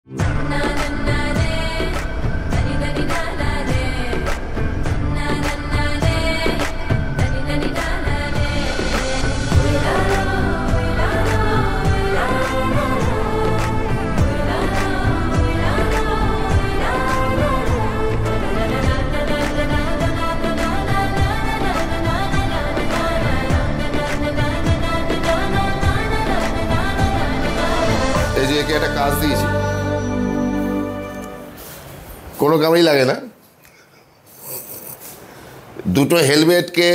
এই যে একটা কাজ দিয়েছি, কোনো কামেই লাগে না। দুটো হেলমেটকে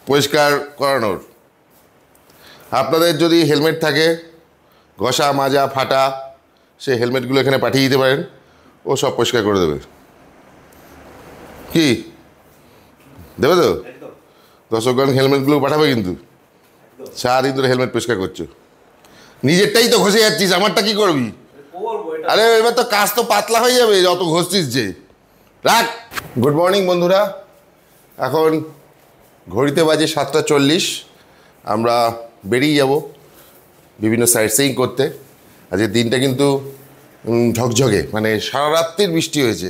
পরিষ্কার করানোর। আপনাদের যদি হেলমেট থাকে ঘষা মাজা ফাটা, সেই হেলমেটগুলো এখানে পাঠিয়ে দিতে পারেন, ও সব পরিষ্কার করে দেবে। কি দেবে তো? দর্শকগণ হেলমেটগুলো পাঠাবে, কিন্তু সারাদিন ধরে হেলমেট পরিষ্কার করছো। নিজেরটাই তো ঘষে যাচ্ছিস, আমারটা কি করবি? আরে এবার তো কাজ তো পাতলা হয়ে যাবে যত ঘষছিস যে। রাখ। গুড মর্নিং বন্ধুরা, এখন ঘড়িতে বাজে 7:40। আমরা বেরিয়ে যাব বিভিন্ন সাইট সিইং করতে। আজকের দিনটা কিন্তু ঝকঝকে, মানে সারা রাত্রির বৃষ্টি হয়েছে।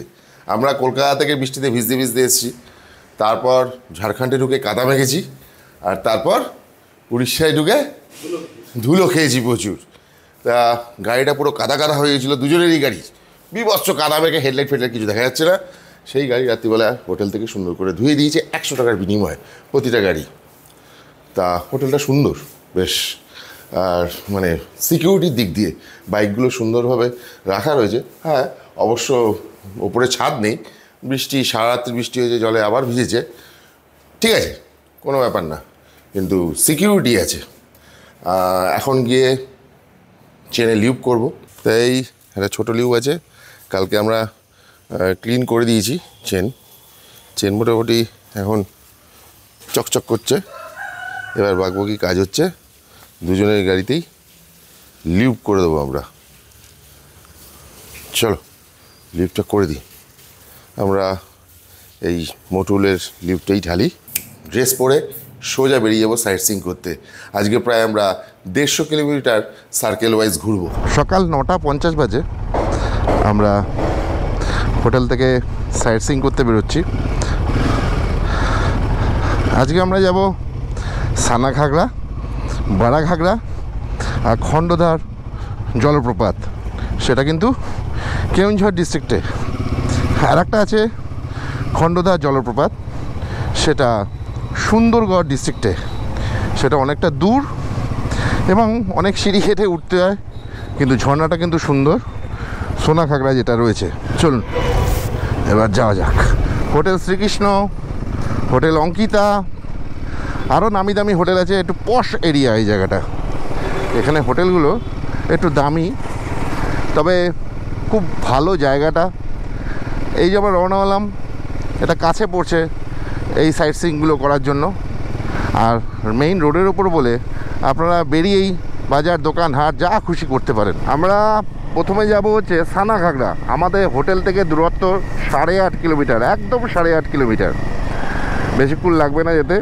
আমরা কলকাতা থেকে বৃষ্টিতে ভিজতে ভিজতে এসেছি, তারপর ঝাড়খণ্ডে ঢুকে কাদা মেখেছি, আর তারপর উড়িষ্যায় ঢুকে ধুলো খেয়েছি প্রচুর। তা গাড়িটা পুরো কাদা কাদা হয়ে গেছিলো, দুজনেরই গাড়ি বিভৎস কাদা মেখে, হেডলাইট ফেডলাইট কিছু দেখা যাচ্ছে না। সেই গাড়ি রাত্রিবেলা হোটেল থেকে সুন্দর করে ধুয়ে দিয়েছে 100 টাকার বিনিময়ে প্রতিটা গাড়ি। তা হোটেলটা সুন্দর বেশ, আর মানে সিকিউরিটির দিক দিয়ে বাইকগুলো সুন্দরভাবে রাখা রয়েছে। হ্যাঁ অবশ্য ওপরে ছাদ নেই, বৃষ্টি সারা রাত্রি বৃষ্টি হয়েছে, জলে আবার ভিজেছে, ঠিক আছে কোনো ব্যাপার না, কিন্তু সিকিউরিটি আছে। এখন গিয়ে চেনে লিউব করব, তাই একটা ছোটো লিউব আছে, কালকে আমরা ক্লিন করে দিয়েছি। চেন মোটামুটি এখন চকচক করছে। এবার বাকি কাজ হচ্ছে দুজনের গাড়িতেই লিউব করে দেবো আমরা। চলো লিউবটা করে দিই। আমরা এই মোটুলের লিউবটাই ঢালি, ড্রেস পরে সোজা বেরিয়ে যাবো সাইট সিইং করতে। আজকে প্রায় আমরা 150 কিলোমিটার সার্কেল ওয়াইজ ঘুরবো। সকাল 9:50 বাজে আমরা হোটেল থেকে সাইট সিইং করতে বেরোচ্ছি। আজকে আমরা যাব সানাঘাগরা, বারাঘাগরা আর খণ্ডধার জলপ্রপাত, সেটা কিন্তু কেওনঝড় ডিস্ট্রিক্টে। আর একটা আছে খণ্ডধার জলপ্রপাত, সেটা সুন্দরগড় ডিস্ট্রিক্টে। সেটা অনেকটা দূর এবং অনেক সিঁড়ি হেঁটে উঠতে হয়, কিন্তু ঝর্ণাটা কিন্তু সুন্দর, সোনাঘাগরা যেটা রয়েছে। চলুন এবার যাওয়া যাক। হোটেল শ্রীকৃষ্ণ, হোটেল অঙ্কিতা, আরও নামি দামি হোটেল আছে, একটু পশ এরিয়া এই জায়গাটা। এখানে হোটেলগুলো একটু দামি, তবে খুব ভালো জায়গাটা। এই যে আমরা রওনা হলাম, এটা কাছে পড়ছে এই সাইট সিইংগুলো করার জন্য, আর মেইন রোডের ওপর বলে আপনারা বেরিয়েই বাজার দোকান হাট যা খুশি করতে পারেন। আমরা প্রথমে যাব হচ্ছে সানাঘাগরা। আমাদের হোটেল থেকে দূরত্ব 8.5 কিলোমিটার, একদম 8.5 কিলোমিটার। বেশিক্ষণ লাগবে না যেতে,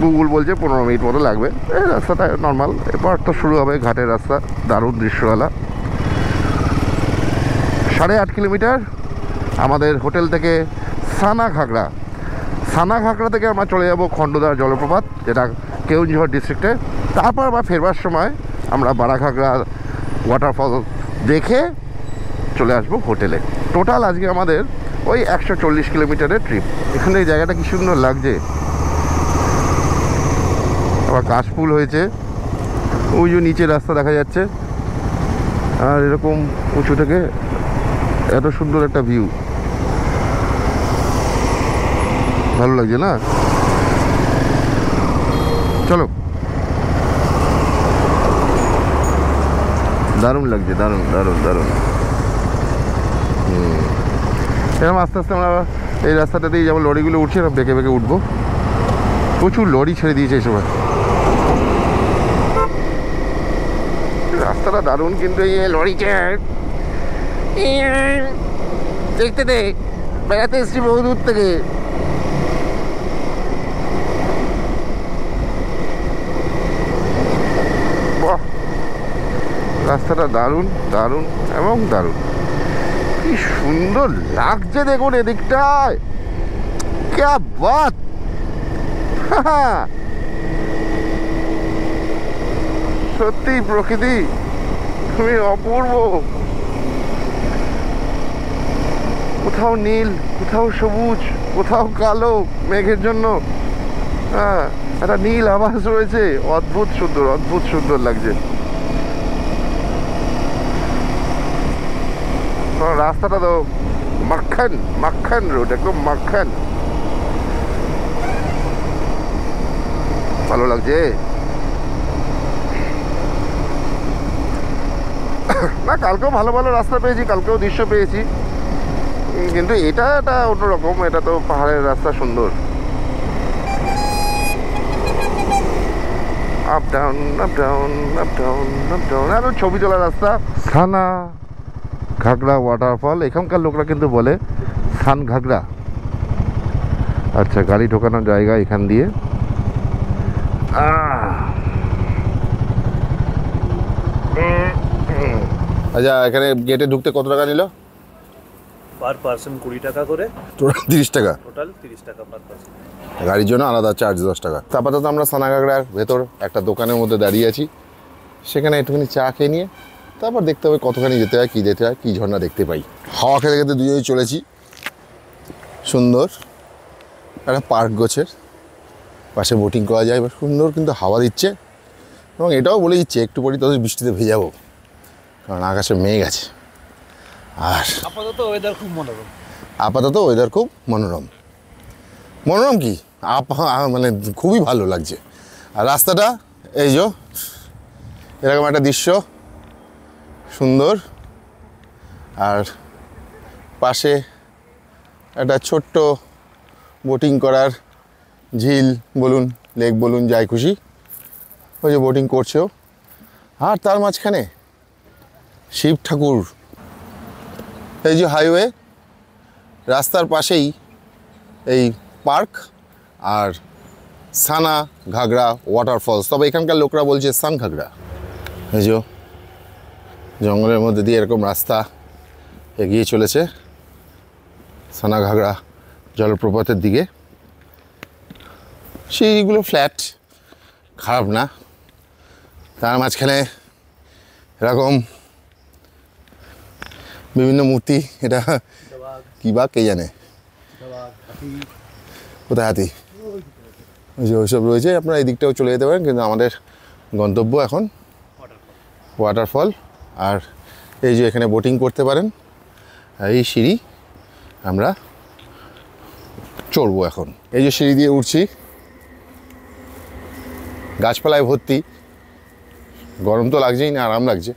গুগল বলছে 15 মিনিট মতো লাগবে। এই রাস্তাটা নর্মাল, এরপর তো শুরু হবে ঘাটের রাস্তা, দারুণ দৃশ্যওয়ালা। 8.5 কিলোমিটার আমাদের হোটেল থেকে সানাঘাগরা। সানাঘাগরা থেকে আমরা চলে যাব খণ্ডধার জলপ্রপাত, যেটা কেওনঝড় ডিস্ট্রিক্টে। তারপর আবার ফেরবার সময় আমরা বারাঘাগরা ওয়াটারফল দেখে চলে আসবো হোটেলে। টোটাল আজকে আমাদের ওই 140 কিলোমিটারের ট্রিপ। এখানে এই জায়গাটা কি সুন্দর লাগছে, আবার কাশফুল হয়েছে, ওই যে নিচে রাস্তা দেখা যাচ্ছে, আর এরকম উঁচু থেকে এত সুন্দর একটা ভিউ, ভালো লাগছে না? চলো, দারুণ লাগছে, দারুণ দারুণ দারুণ। এরকম আস্তে আস্তে আমরা এই রাস্তাটাতেই যেমন লরিগুলো উঠছে, এরকম বেঁকে বেঁকে উঠবো। প্রচুর লরি ছেড়ে দিয়েছে এই সময়, রাস্তাটা দারুণ। কিন্তু এই লরি দেখতে দে, বেড়াতে এসছি বহু দূর থেকে। রাস্তাটা দারুণ দারুণ এবং দারুণ, কি সুন্দর লাগছে দেখুন এদিকটায়, ক্যা বাত। সত্যি প্রকৃতি তুমি অপূর্ব, কোথাও নীল, কোথাও সবুজ, কোথাও কালো মেঘের জন্য, হ্যাঁ একটা নীল আভাস রয়েছে, অদ্ভুত সুন্দর, অদ্ভুত সুন্দর লাগছে। রাস্তাটা তো মাখন মাখন রোড, একদম মাখন, ভালো লাগছে না। কালকেও ভালো ভালো রাস্তা পেয়েছি, কালকেও দৃশ্য পেয়েছি, কিন্তু এটা একটা অন্যরকম, এটা তো পাহাড়ের রাস্তা, সুন্দর। Up down up down up down up down, আর ছবি তোলার রাস্তা। সানা ঘাগড়া ওয়াটারফল, এখানকার লোকরা কিন্তু বলে সান ঘাগড়া। আচ্ছা, গাড়ি ঢোকানোর জায়গা এখান দিয়ে। আচ্ছা, এখানে গেটে ঢুকতে কত টাকা নিল? পার পার্সন 20 টাকা করে, টোটাল 30 টাকা, টোটাল 30 টাকা পার পার্সন। গাড়ির জন্য আলাদা চার্জ 10 টাকা। আপাতত আমরা সানাঘাগড়ার ভেতর একটা দোকানের মধ্যে দাঁড়িয়ে আছি, সেখানে একটুখানি চা খেয়ে নিয়ে তারপর দেখতে হবে কতখানি যেতে হয়, কী যেতে হয়, কী ঝর্ণা দেখতে পাই। হাওয়া খেতে খেতে দুজনেই চলেছি। সুন্দর একটা পার্ক গোছের পাশে বোটিং করা যায়, বা সুন্দর কিন্তু হাওয়া দিচ্ছে, এবং এটাও বলে দিচ্ছে একটু পরে তোদের বৃষ্টিতে ভেজাবো, কারণ আকাশে মেঘ আছে। আর আপাতত ওয়েদার খুব মনোরম, আপাতত ওয়েদার খুব মনোরম। মনোরম কি, মানে খুবই ভালো লাগছে। আর রাস্তাটা এই যে এরকম একটা দৃশ্য, সুন্দর। আর পাশে একটা ছোট্ট বোটিং করার ঝিল বলুন, লেক বলুন, যাই খুশি, ওই যে বোটিং করছেও। আর তার মাঝখানে শিব ঠাকুর, এই যে হাইওয়ে, রাস্তার পাশেই এই পার্ক আর সানা ঘাগড়া ওয়াটারফলস, তবে এখানকার লোকরা বলছে সান ঘাগড়া। এই যে জঙ্গলের মধ্যে দিয়ে এরকম রাস্তা এগিয়ে চলেছে সানা ঘাগড়া জলপ্রপাতের দিকে। সেইগুলো ফ্ল্যাট, খারাপ না। তার মাঝখানে এরকম বিভিন্ন মূর্তি, এটা কী বা কে জানে, কোথায় হাতি, ওই যে ওইসব রয়েছে। আপনারা এই দিকটাও চলে যেতে পারেন, কিন্তু আমাদের গন্তব্য এখন ওয়াটারফল। আর এই যে এখানে বোটিং করতে পারেন, এই সিঁড়ি আমরা চড়বো এখন। এই যে সিঁড়ি দিয়ে উঠছি, গাছপালায় ভর্তি, গরম তো লাগছেই না, আরাম লাগছে।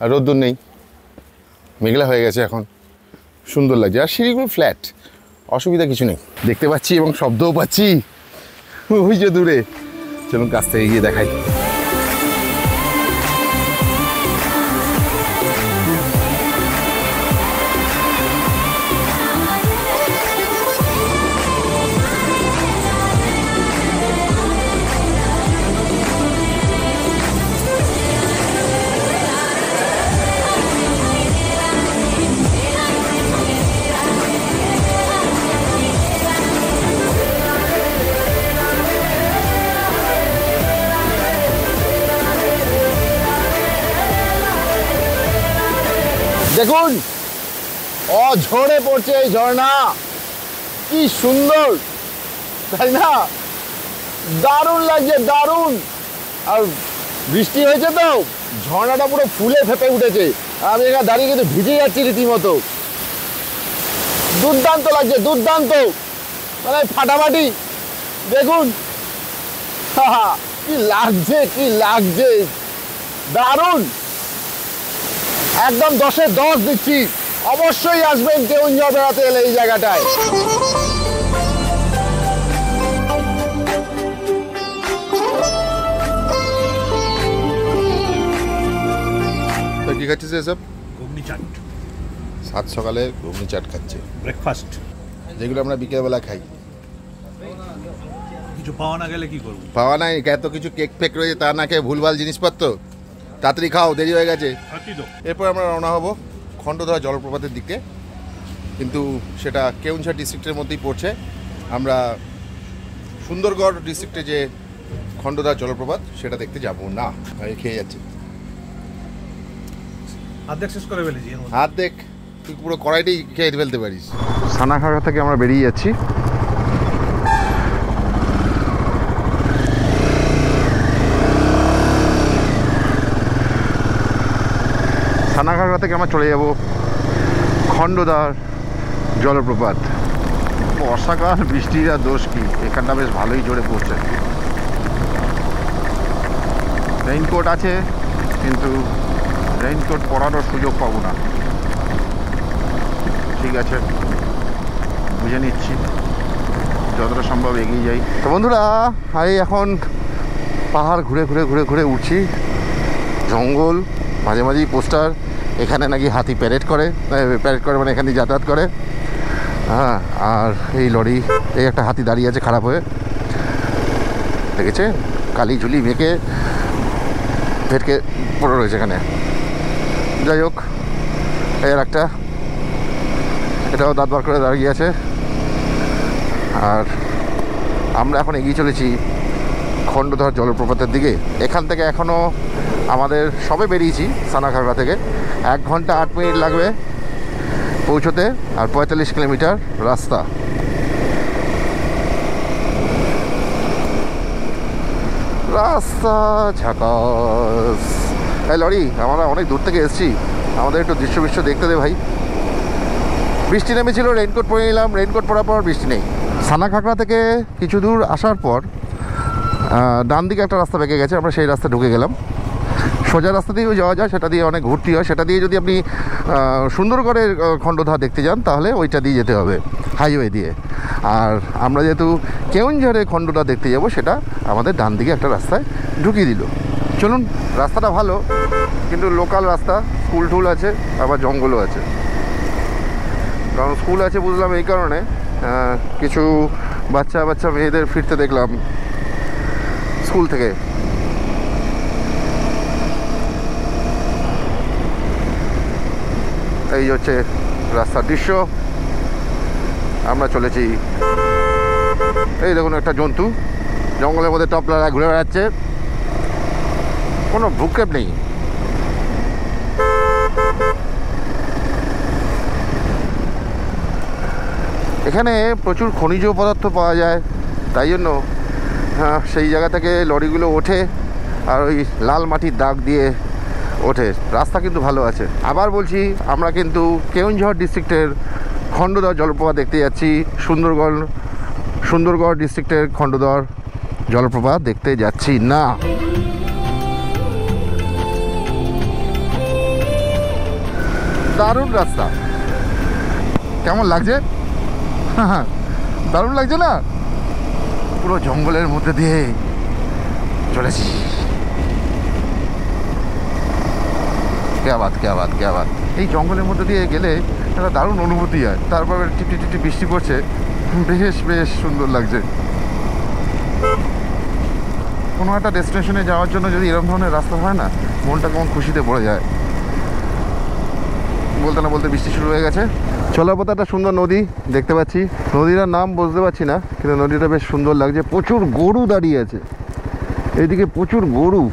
আর রোদ্দুর নেই, মেঘলা হয়ে গেছে এখন, সুন্দর লাগছে। আর সিঁড়িগুলো ফ্ল্যাট, অসুবিধা কিছু নেই। দেখতে পাচ্ছি এবং শব্দও পাচ্ছি ওই যে দূরে। চলুন কাছ থেকে গিয়ে দেখাই। দেখুন অঝরে পড়ছে এই ঝর্ণা, কি সুন্দর তাই না, দারুণ লাগছে, দারুণ। আর বৃষ্টি হয়েছে তো ঝর্ণাটা পুরো ফুলে ফেপে উঠেছে, আমি এখানে দাঁড়িয়ে কিন্তু ভিজে যাচ্ছি রীতিমতো। দুর্দান্ত লাগছে, দুর্দান্ত, মানে ফাটাফাটি। দেখুন কি লাগছে, কি লাগছে, দারুণ, একদম 10-এ 10 দিচ্ছি। অবশ্যই আসবেন কেউঞ্ঝড় বেড়াতে এলে এই জায়গাটায়। কি খাচ্ছিস এসব? ঘুগনি চাট, সাত সকালে ঘুগনি চাট খাচ্ছে, ব্রেকফাস্ট, যেগুলো আমরা বিকেলবেলা খাই। কিছু পাওয়া না গেলে কি করবো? পাওয়া নাই, এত কিছু কেক ফেক রয়েছে, তা না খেয়ে ভুলভাল জিনিসপত্র তাড়াতাড়ি খাও, দেরি হয়ে গেছে। খাচ্ছি তো। এরপর আমরা রওনা হব খণ্ডধরা জলপ্রপাতের দিকে, কিন্তু সেটা কেওনঝড় ডিস্ট্রিক্টের মধ্যেই পড়ছে। আমরা সুন্দরগড় ডিস্ট্রিক্টে যে খণ্ডধরা জলপ্রপাত সেটা দেখতে যাব না। আমি খেয়ে যাচ্ছি, অর্ধেক শেষ করে ফেলেছি এর মধ্যে। হাত দেখ, তুই পুরো কড়াইটাই খেয়ে ফেলতে পারিস। সানাঘাগা থেকে আমরা বেরিয়ে যাচ্ছি। সানাঘাগা থেকে আমরা চলে যাব খণ্ডধর জলপ্রপাত। বর্ষাকাল, বৃষ্টির আর দোষ কি, এখানটা বেশ ভালোই জোরে পড়ছে। রেইনকোট আছে, কিন্তু রেইনকোট পরারও সুযোগ পাবো না। ঠিক আছে, বুঝে নিচ্ছি, যতটা সম্ভব এগিয়ে যাই। তো বন্ধুরা, আমি এখন পাহাড় ঘুরে ঘুরে ঘুরে ঘুরে উঠছি, জঙ্গল, মাঝে মাঝেই পোস্টার, এখানে নাকি হাতি প্যারেড করে মানে এখানে যাতায়াত করে। হ্যাঁ, আর এই লরি, এই একটা হাতি দাঁড়িয়ে আছে খারাপ হয়ে, দেখেছে, কালি ঝুলি মেখে ফেটকে পড়ে রয়েছে এখানে। যাই হোক, এর একটা, এটাও দাঁত বার করে দাঁড়িয়ে আছে। আর আমরা এখন এগিয়ে চলেছি খণ্ডধর জলপ্রপাতের দিকে। এখান থেকে এখনও আমাদের সবে বেরিয়েছি সানাঘাগা থেকে, 1 ঘন্টা 8 মিনিট লাগবে পৌঁছতে, আর 45 কিলোমিটার রাস্তা। রাস্তা ঝাকাস। এই লরি, আমরা অনেক দূর থেকে এসেছি, আমাদের একটু দৃশ্য দেখতে দে ভাই। বৃষ্টি নেমেছিল, রেইনকোট পরে নিলাম, রেইনকোট পরার পর বৃষ্টি নেই। সানাঘাগা থেকে কিছু দূর আসার পর ডান দিকে একটা রাস্তা বেঁকে গেছে, আমরা সেই রাস্তা ঢুকে গেলাম। সোজা রাস্তা দিয়েও যাওয়া যায়, সেটা দিয়ে অনেক ঘুরতি হয়। সেটা দিয়ে যদি আপনি সুন্দরগড়ের খণ্ডধর দেখতে যান, তাহলে ওইটা দিয়ে যেতে হবে, হাইওয়ে দিয়ে। আর আমরা যেহেতু কেওনঝড়ে খণ্ডধর দেখতে যাব, সেটা আমাদের ডান দিকে একটা রাস্তায় ঢুকিয়ে দিল। চলুন, রাস্তাটা ভালো, কিন্তু লোকাল রাস্তা, স্কুল টুল আছে, আবার জঙ্গলও আছে। কারণ স্কুল আছে বুঝলাম এই কারণে, কিছু বাচ্চা মেয়েদের ফিরতে দেখলাম স্কুল থেকে। এই হচ্ছে রাস্তার দৃশ্য। আমরা চলেছি, এই দেখুন একটা জন্তু জঙ্গলের মধ্যে টপলারা ঘুরে বেড়াচ্ছে, কোনো ভ্রুক্ষেপ নেই। এখানে প্রচুর খনিজ পদার্থ পাওয়া যায়, তাই জন্য সেই জায়গা থেকে লরিগুলো ওঠে, আর ওই লাল মাটির দাগ দিয়ে ওঠে। রাস্তা কিন্তু ভালো আছে। আবার বলছি, আমরা কিন্তু কেওনঝড় ডিস্ট্রিক্টের খণ্ডধর জলপ্রপাত দেখতে যাচ্ছি, সুন্দরগড় ডিস্ট্রিক্টের খণ্ডধর জলপ্রপাত দেখতে যাচ্ছি না। দারুণ রাস্তা, কেমন লাগছে? হ্যাঁ, দারুণ লাগছে না? পুরো জঙ্গলের মধ্যে দিয়ে চলেছি। কে বাত। এই জঙ্গলের মধ্যে দিয়ে গেলে একটা দারুণ অনুভূতি হয়। তারপরে টিপটি বৃষ্টি পড়ছে, বেশ সুন্দর লাগছে। কোনো একটা ডেস্টিনেশনে যাওয়ার জন্য যদি এরকম ধরনের রাস্তা হয় না, মনটা কেমন খুশিতে পড়ে যায়। বলতে না বলতে বৃষ্টি শুরু হয়ে গেছে। চলার পথে একটা সুন্দর নদী দেখতে পাচ্ছি, নদীটার নাম বুঝতে পারছি না, কিন্তু নদীটা বেশ সুন্দর লাগছে। প্রচুর গরু দাঁড়িয়ে আছে, এইদিকে প্রচুর গরু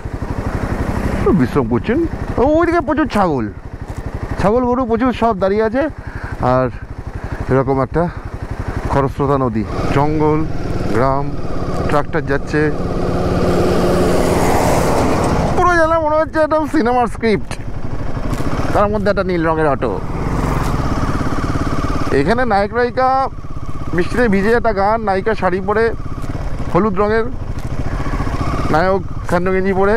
বিশ্রাম করছেন, ওইদিকে প্রচুর ছাগল গরু প্রচুর সব দাঁড়িয়ে আছে। আর এরকম একটা খরস্রোতা নদী, জঙ্গল, গ্রাম, ট্রাক্টর যাচ্ছে, পুরো যেন মনে হচ্ছে একটা সিনেমার স্ক্রিপ্ট, তার মধ্যে একটা নীল রঙের অটো। এখানে নায়ক নায়িকা বৃষ্টিতে ভিজে একটা গান, নায়িকা শাড়ি পরে হলুদ রঙের, নায়ক স্যান্ডো গেঞ্জি পরে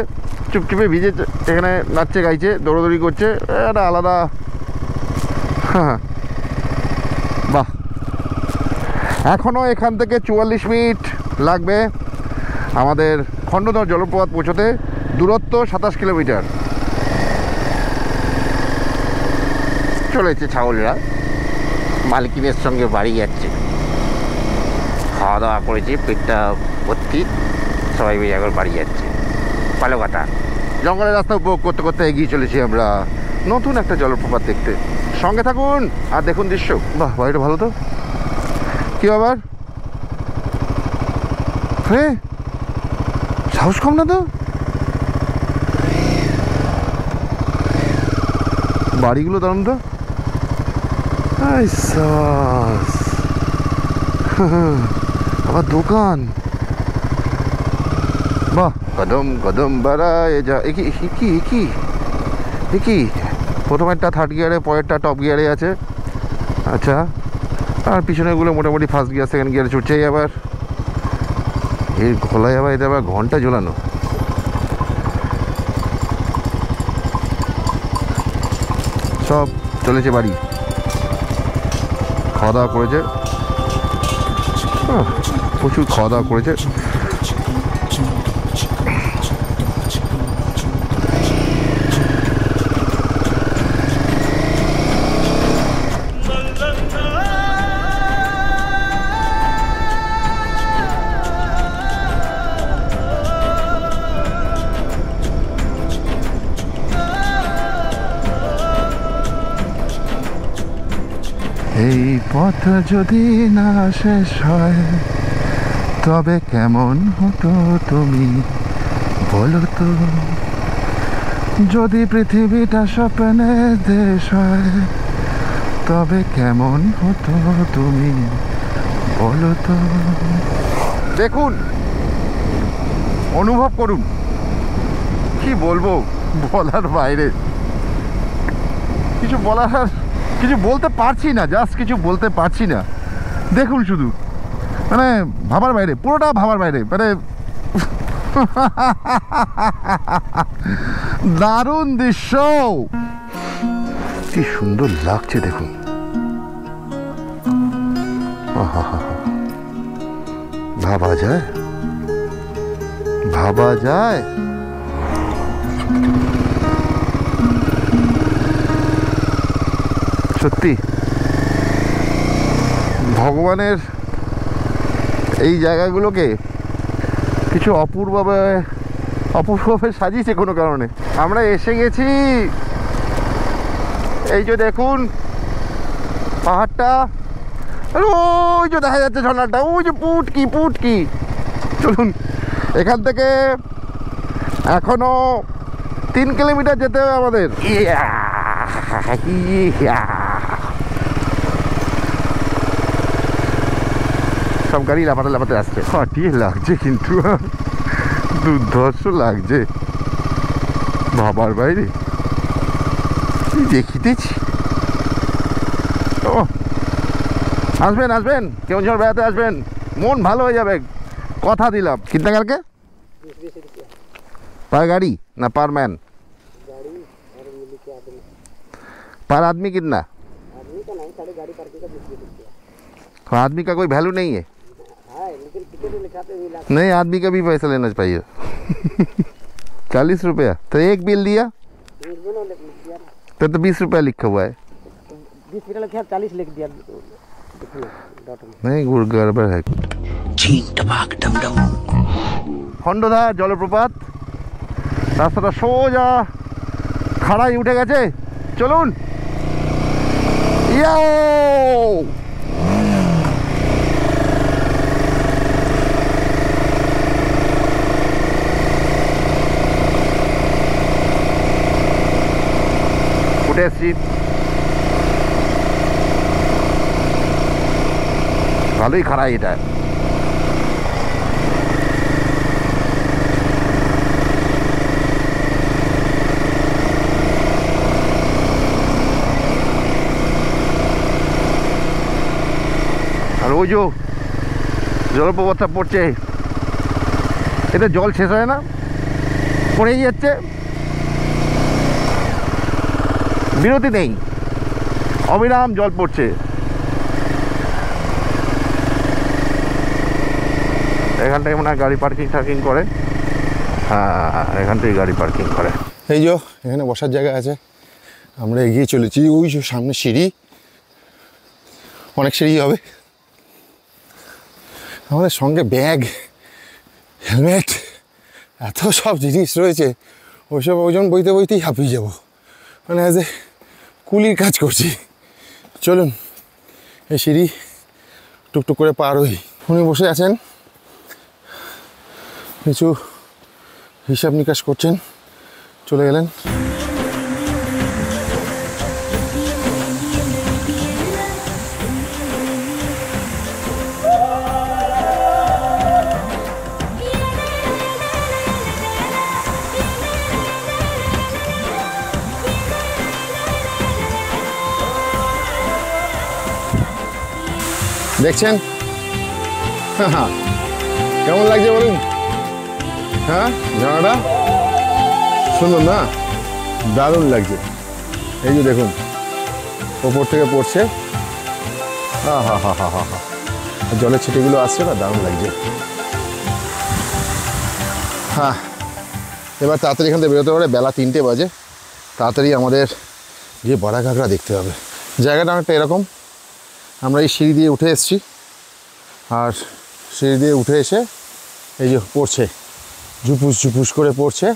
চুপচুপে ভিজে এখানে নাচছে গাইছে, দৌড়দৌড়ি করছে, একটা আলাদা। হ্যাঁ, বাহ। এখনও এখান থেকে 44 মিনিট লাগবে আমাদের খণ্ডধর জলপ্রপাত পৌঁছতে, দূরত্ব 27 কিলোমিটার। চলেছে ছাগলরা, মালকিনের সঙ্গে বাড়ি যাচ্ছে। খাওয়া দাওয়া করেছে, পেটটা ভর্তি, সবাই মিলে এখন বাড়ি যাচ্ছে। পালো কথা। জঙ্গলের রাস্তা উপভোগ করতে করতে এগিয়ে চলেছি আমরা নতুন একটা জলপ্রপাত দেখতে। সঙ্গে থাকুন আর দেখুন দৃশ্য। বাহ, বাড়িটা ভালো তো। কি আবার হ্যাঁ, সাহস কম না তো। বাড়িগুলো দারুণ তো। আবার দোকান। বাহ, কদম কদম বাড়ায় যা। কি প্রথমেরটা থার্ড গিয়ারে, পরেরটা টপ গিয়ারে আছে। আচ্ছা, আর পিছনেগুলো মোটামুটি ফার্স্ট গিয়ার সেকেন্ড গিয়ারে ছুটছেই। আবার এর গলায় আবার এটা আবার ঘন্টা ঝোলানো। সব চলেছে বাড়ি। খাওয়া দাওয়া করেছে, প্রচুর খাওয়া দাওয়া করেছে। এই পথ যদি না শেষ হয় তবে কেমন হতো তুমি বলো তো। যদি পৃথিবীটা স্বপ্নের দেশ হয় তবে কেমন হতো তুমি বলো তো। দেখুন, অনুভব করুন, কি বলবো, বলার বাইরে। কিছু বলতে পারছি না, জাস্ট কিছু বলতে পারছি না। দেখুন শুধু, মানে ভাবার বাইরে, পুরোটা ভাবার বাইরে। মানে দারুণ দৃশ্য, কি সুন্দর লাগছে দেখুন। ভাবা যায়, ভাবা যায়। সত্যি ভগবানের এই জায়গাগুলোকে কিছু অপূর্বভাবে সাজিয়েছে কোনো কারণে। আমরা এসে গেছি, এই যে দেখুন পাহাড়টা, ওই যে দেখা যাচ্ছে ঝর্ণাটা, ওই যে পুটকি। চলুন, এখান থেকে এখনো 3 কিলোমিটার যেতে হবে আমাদের। সব গাড়ি লাফাতে আসছে। ফাটিয়ে লাগছে, কিন্তু দুর্ধর্ষ লাগছে, ভাবার বাইরে। দেখিতেছি। আসবেন কেউঝড় বেড়াতে আসবেন, মন ভালো হয়ে যাবে, কথা দিলাম। কিतना करके पर गाड़ी ना पर मैन? पर आदमी कितना? आदमी का नहीं, साढ़े गाड़ी पार्किंग का 20 रुपया। तो आदमी का कोई वैल्यू नहीं है? लेकिन टिकट लिखाते हुए लाख नहीं, आदमी का भी पैसा लेना चाहिए। 40 रुपया तो एक बिल दिया दोनों लिख दिया ना। तो 20 रुपया लिखा हुआ है। 20 रुपया लिखा, 40 लिख दिया डॉट में। नहीं, गड़बड़ है। খন্ডধার জলপ্রপাত, রাস্তাটা সোজা খাড়াই উঠে গেছে। চলুন, ইয়াও উঠে এসছি। ভালোই খাড়াই এটা। আর ওই যে জলপ্রপাতটা পড়ছে, এটা জল শেষ হয় না, পড়েই যাচ্ছে, বিরতি নেই, অবিরাম জল পড়ছে। এখান থেকে মনে হয় গাড়ি পার্কিং করে। হ্যাঁ, এখান থেকে গাড়ি পার্কিং করে। এই যে এখানে বসার জায়গা আছে। আমরা এগিয়ে চলেছি, ওই যে সামনে সিঁড়ি, অনেক সিঁড়ি হবে। আমাদের সঙ্গে ব্যাগ, হেলমেট, এত সব জিনিস রয়েছে, ওইসব ওজন বইতে বইতেই হাঁপিয়ে যাবো, মানে অ্যাজ এ কুলির কাজ করছি। চলুন এই সিঁড়ি টুকটুক করে পার হই। উনি বসে আছেন, কিছু হিসাব নিকাশ করছেন, চলে গেলেন। দেখছেন কেমন লাগছে বলুন? হ্যাঁ, ঝর্ণাটা সুন্দর না? দারুণ লাগছে। এই যে দেখুন ওপর থেকে পড়ছে, জলের ছিটেগুলো আসছে না, দারুণ লাগছে। হ্যাঁ, এবার তাড়াতাড়ি এখান থেকে বেরোতে পারে, বেলা 3টে বাজে। তাড়াতাড়ি আমাদের যে বড়া ঘাগরা দেখতে হবে। জায়গাটা অনেকটা এরকম, আমরা এই সিঁড়ি দিয়ে উঠে এসেছি, আর সিঁড়ি দিয়ে উঠে এসে এই যে পড়ছে, ঝুপুস ঝুপুস করে পড়ছে,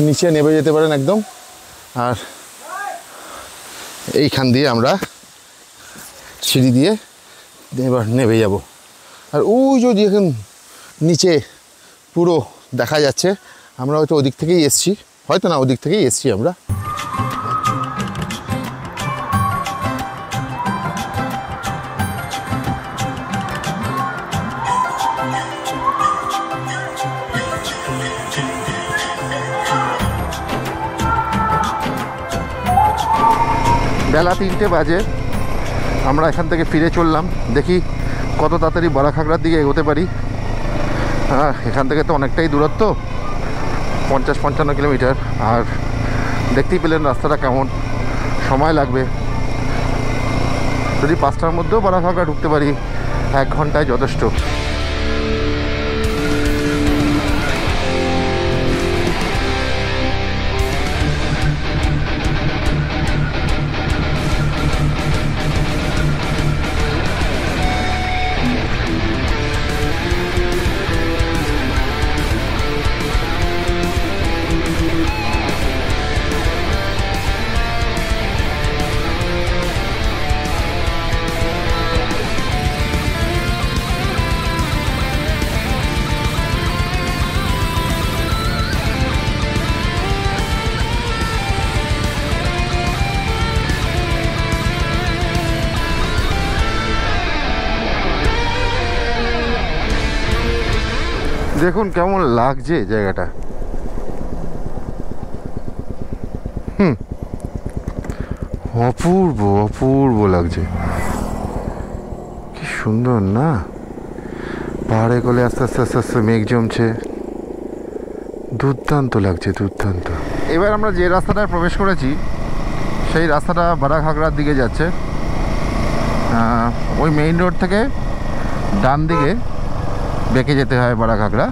নিচে নেমে যেতে পারেন একদম। আর এইখান দিয়ে আমরা সিঁড়ি দিয়ে এবার নেমে যাব। আর ওই যে এখন নিচে পুরো দেখা যাচ্ছে, আমরা হয়তো ওদিক থেকেই এসছি, হয়তো না ওদিক থেকেই এসছি আমরা। বেলা 3টে বাজে, আমরা এখান থেকে ফিরে চললাম। দেখি কত তাড়াতাড়ি বড়া ঘাগরার দিকে এগোতে পারি। হ্যাঁ, এখান থেকে তো অনেকটাই দূরত্ব, 50-55 কিলোমিটার। আর দেখতেই পেলেন রাস্তাটা কেমন, সময় লাগবে। যদি 5টার মধ্যেও বড়া ঘাগরা ঢুকতে পারি, 1 ঘন্টায় যথেষ্ট। দেখুন কেমন লাগছে জায়গাটা। অপূর্ব অপূর্ব লাগছে, কি সুন্দর না? পাহাড়ে কোলে আস্তে আস্তে আস্তে আস্তে মেঘ জমছে, দুর্দান্ত লাগছে, দুর্দান্ত। এবার আমরা যে রাস্তাটায় প্রবেশ করেছি সেই রাস্তাটা বড়া ঘাগরার দিকে যাচ্ছে। ওই মেইন রোড থেকে ডান দিকে বেঁকে যেতে হয় বড়া ঘাগরা।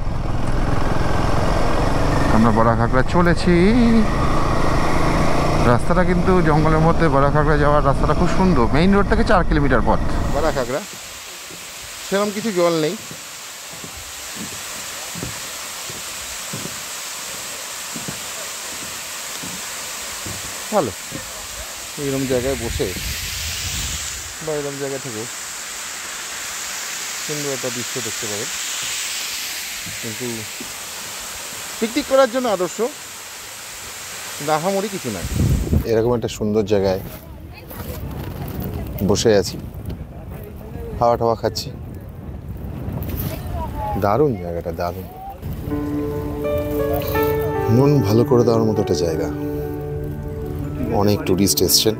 আমরা বড়া ঘাগরা চলেছি। রাস্তাটা কিন্তু জঙ্গলের মধ্যে বড়া ঘাগরা যাওয়ার রাস্তাটা খুব সুন্দর। মেইন রোড থেকে 4 কিলোমিটার পথ বড়া ঘাগরা। সেরকম কিছু জল নেই, ভালো। এরকম জায়গায় বসে বা এরকম জায়গা থেকে সুন্দর একটা দৃশ্য দেখতে পাবেন, কিন্তু পিকনিক করার জন্য আদর্শ, আহামরি কিছু নাই। এরকম একটা সুন্দর জায়গায় বসে আছি, হাওয়া টাওয়া খাচ্ছি, দারুণ জায়গাটা, দারুণ। মন ভালো করে দেওয়ার মতো একটা জায়গা। অনেক টুরিস্ট এসছেন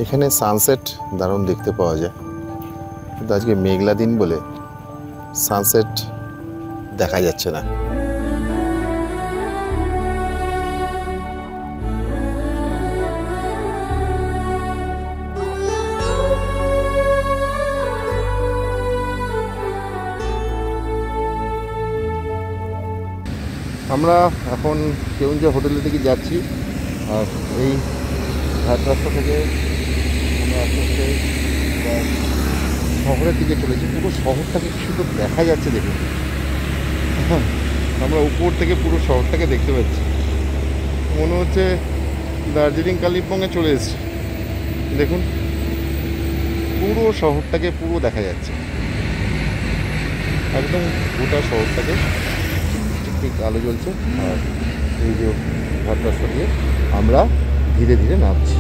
এখানে। সানসেট দারুণ দেখতে পাওয়া যায়, কিন্তু আজকে মেঘলা দিন বলে সানসেট দেখা যাচ্ছে না। আমরা এখন কেউঞ্জা হোটেলের দিকে যাচ্ছি। আর এই ঘাট রাস্তা থেকে আমরা আস্তে আস্তে শহরের দিকে চলেছি। পুরো শহরটাকে কি সুন্দর দেখা যাচ্ছে দেখুন। আমরা উপর থেকে পুরো শহরটাকে দেখতে পাচ্ছি, মনে হচ্ছে দার্জিলিং কালিম্পংয়ে চলে এসেছি। দেখুন পুরো শহরটাকে পুরো দেখা যাচ্ছে, একদম গোটা শহরটাকে ঠিক আলো জ্বলছে। আর এই যে ঘরটা সরিয়ে আমরা ধীরে ধীরে নামছি।